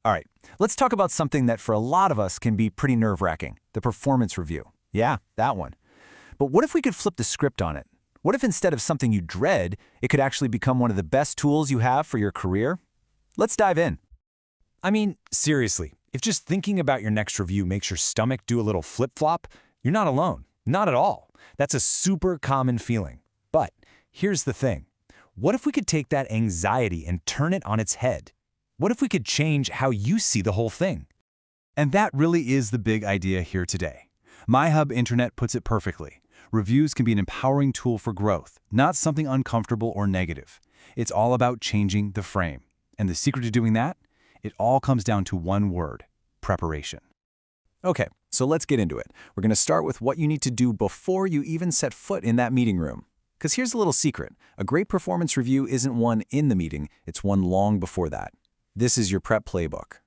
All right, let's talk about something that for a lot of us can be pretty nerve-wracking, the performance review. Yeah, that one. But what if we could flip the script on it? What if instead of something you dread, it could actually become one of the best tools you have for your career? Let's dive in. I mean, seriously, if just thinking about your next review makes your stomach do a little flip-flop, you're not alone. Not at all. That's a super common feeling. But here's the thing. What if we could take that anxiety and turn it on its head? What if we could change how you see the whole thing? And that really is the big idea here today. MyHub Intranet puts it perfectly. Reviews can be an empowering tool for growth, not something uncomfortable or negative. It's all about changing the frame. And the secret to doing that? It all comes down to one word: preparation. Okay, so let's get into it. We're going to start with what you need to do before you even set foot in that meeting room. Because here's a little secret. A great performance review isn't one in the meeting, it's one long before that. This is your prep playbook.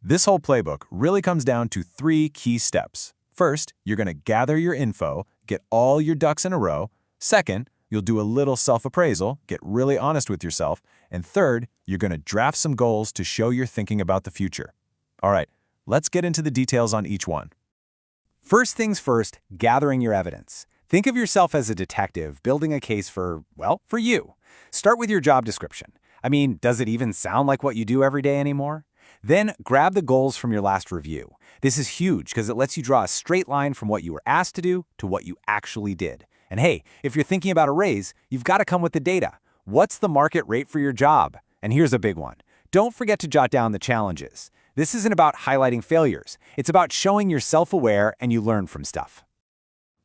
This whole playbook really comes down to 3 key steps. First, you're going to gather your info, get all your ducks in a row. Second, you'll do a little self-appraisal, get really honest with yourself. And third, you're going to draft some goals to show you're thinking about the future. All right, let's get into the details on each one. First things first, gathering your evidence. Think of yourself as a detective building a case for you. Start with your job description. I mean, does it even sound like what you do every day anymore? Then grab the goals from your last review. This is huge because it lets you draw a straight line from what you were asked to do to what you actually did. And hey, if you're thinking about a raise, you've got to come with the data. What's the market rate for your job? And here's a big one. Don't forget to jot down the challenges. This isn't about highlighting failures. It's about showing you're self-aware and you learn from stuff.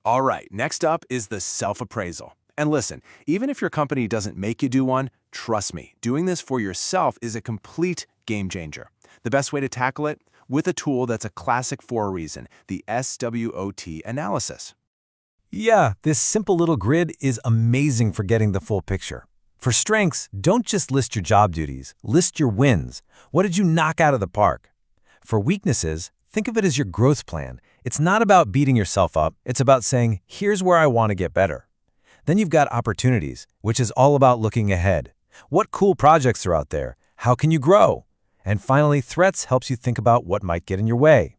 All right, next up is the self-appraisal. And listen, even if your company doesn't make you do one, trust me, doing this for yourself is a complete game changer. The best way to tackle it? With a tool that's a classic for a reason, the SWOT analysis. Yeah, this simple little grid is amazing for getting the full picture. For strengths, don't just list your job duties, list your wins. What did you knock out of the park? For weaknesses, think of it as your growth plan. It's not about beating yourself up, it's about saying, here's where I want to get better. Then you've got opportunities, which is all about looking ahead. What cool projects are out there? How can you grow? And finally, threats helps you think about what might get in your way.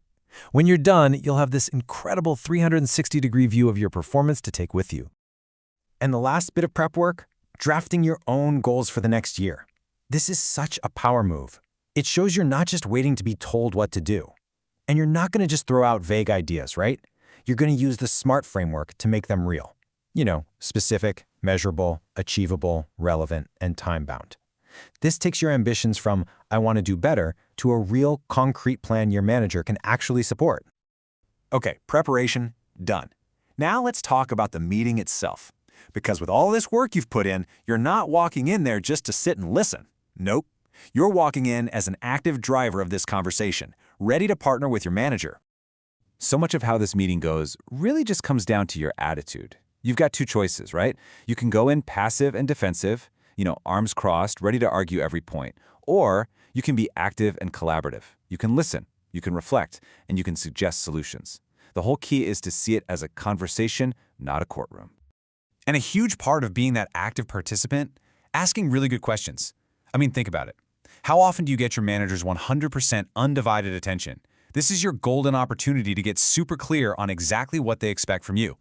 When you're done, you'll have this incredible 360-degree view of your performance to take with you. And the last bit of prep work? Drafting your own goals for the next year. This is such a power move. It shows you're not just waiting to be told what to do. And you're not going to just throw out vague ideas, right? You're going to use the SMART framework to make them real. You know, specific, measurable, achievable, relevant, and time-bound. This takes your ambitions from, I want to do better, to a real, concrete plan your manager can actually support. Okay, preparation, done. Now let's talk about the meeting itself. Because with all this work you've put in, you're not walking in there just to sit and listen. Nope. You're walking in as an active driver of this conversation, ready to partner with your manager. So much of how this meeting goes really just comes down to your attitude. You've got 2 choices, right? You can go in passive and defensive, arms crossed, ready to argue every point. Or you can be active and collaborative. You can listen, you can reflect, and you can suggest solutions. The whole key is to see it as a conversation, not a courtroom. And a huge part of being that active participant, asking really good questions. I mean, think about it. How often do you get your manager's 100% undivided attention? This is your golden opportunity to get super clear on exactly what they expect from you.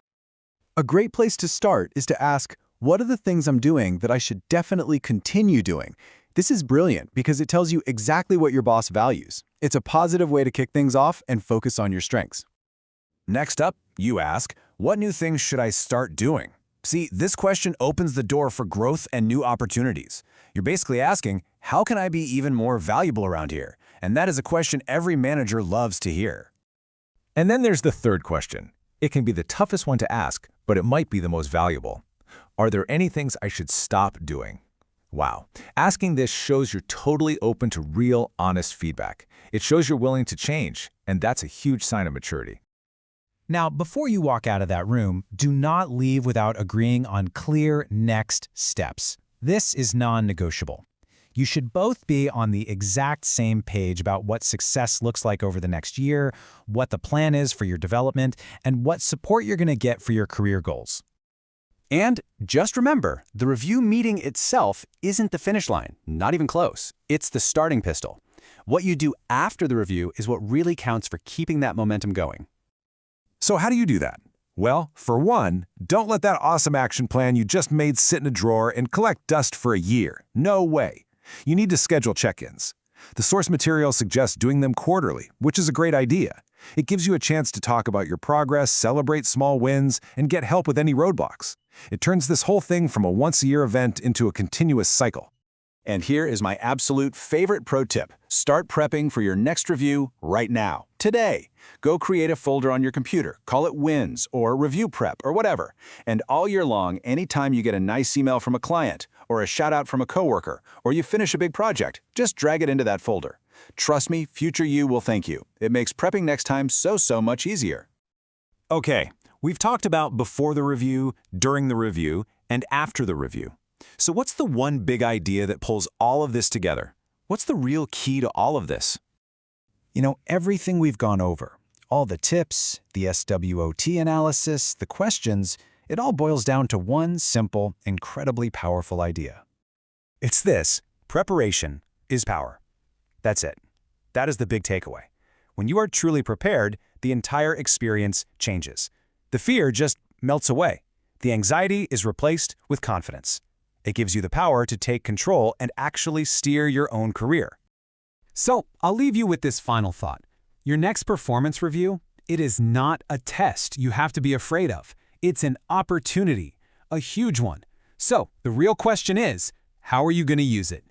A great place to start is to ask, what are the things I'm doing that I should definitely continue doing? This is brilliant because it tells you exactly what your boss values. It's a positive way to kick things off and focus on your strengths. Next up, you ask, what new things should I start doing? See, this question opens the door for growth and new opportunities. You're basically asking, how can I be even more valuable around here? And that is a question every manager loves to hear. And then there's the third question. It can be the toughest one to ask, but it might be the most valuable. Are there any things I should stop doing? Wow. Asking this shows you're totally open to real, honest feedback. It shows you're willing to change, and that's a huge sign of maturity. Now, before you walk out of that room, do not leave without agreeing on clear next steps. This is non-negotiable. You should both be on the exact same page about what success looks like over the next year, what the plan is for your development, and what support you're going to get for your career goals. And just remember, the review meeting itself isn't the finish line, not even close. It's the starting pistol. What you do after the review is what really counts for keeping that momentum going. So how do you do that? Well, for one, don't let that awesome action plan you just made sit in a drawer and collect dust for a year. No way. You need to schedule check-ins. The source material suggests doing them quarterly, which is a great idea. It gives you a chance to talk about your progress, celebrate small wins, and get help with any roadblocks. It turns this whole thing from a once-a-year event into a continuous cycle. And here is my absolute favorite pro tip. Start prepping for your next review right now, today. Go create a folder on your computer, call it Wins or Review Prep or whatever. And all year long, anytime you get a nice email from a client or a shout out from a coworker or you finish a big project, just drag it into that folder. Trust me, future you will thank you. It makes prepping next time so much easier. Okay, we've talked about before the review, during the review, and after the review. So what's the one big idea that pulls all of this together? What's the real key to all of this? You know, everything we've gone over, all the tips, the SWOT analysis, the questions, it all boils down to one simple, incredibly powerful idea. It's this: preparation is power. That's it. That is the big takeaway. When you are truly prepared, the entire experience changes. The fear just melts away. The anxiety is replaced with confidence. It gives you the power to take control and actually steer your own career. So, I'll leave you with this final thought. Your next performance review, it is not a test you have to be afraid of. It's an opportunity, a huge one. So, the real question is, how are you going to use it?